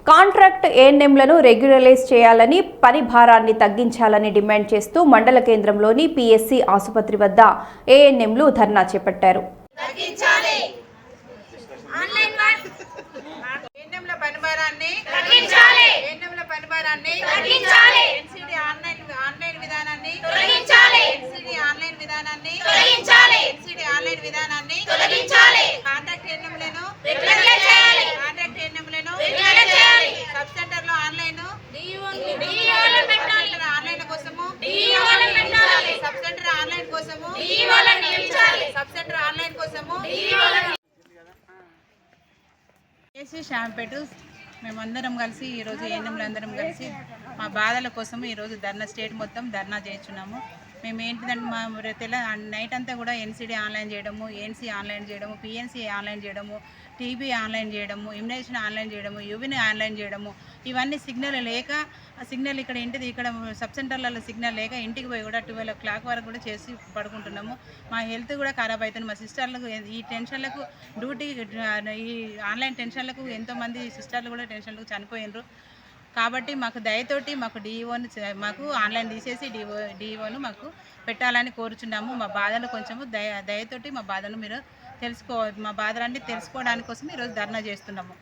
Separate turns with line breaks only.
Contract ఏఎన్ఎంలను regularise చేయాలని, పని భారాన్ని తగ్గించాలని డిమాండ్ చేస్తూ మండల కేంద్రంలోని పిఎస్సి ఆసుపత్రి వద్ద ఏఎన్ఎంలు ధర్నా చేపట్టారు.
శాంపేట మేమందరం కలిసి ఈరోజు ఏఎన్ఎంలందరం కలిసి మా బాధల కోసం ఈరోజు ధర్నా స్టేట్ మొత్తం ధర్నా చేస్తున్నాము. మేము ఏంటిదంటే మా నైట్ అంతా కూడా ఎన్సీడీ ఆన్లైన్ చేయడము, ఏఎన్సీ ఆన్లైన్ చేయడము, పిఎన్సీ ఆన్లైన్ చేయడము, టీబీ ఆన్లైన్ చేయడము, ఇమ్యునైజేషన్ ఆన్లైన్ చేయడము, యూవిని ఆన్లైన్ చేయడము, ఇవన్నీ సిగ్నల్ లేక సిగ్నల్ ఇక్కడ ఇంటిది ఇక్కడ సబ్ సెంటర్లలో సిగ్నల్ లేక ఇంటికి పోయి కూడా 12 o'clock వరకు కూడా చేసి పడుకుంటున్నాము. మా హెల్త్ కూడా ఖరాబ్ అవుతుంది. మా సిస్టర్లకు ఈ టెన్షన్లకు డ్యూటీ ఈ ఆన్లైన్ టెన్షన్లకు ఎంతోమంది సిస్టర్లు కూడా టెన్షన్లకు చనిపోయినరు. కాబట్టి మాకు దయతోటి మాకు డిఈఓను మాకు ఆన్లైన్ తీసేసి డిఈఓను మాకు పెట్టాలని కోరుచున్నాము. మా బాధలు కొంచెము దయతోటి మా బాధను మీరు మా బాధలన్నీ తెలుసుకోవడానికి కోసం ఈరోజు ధర్నా చేస్తున్నాము.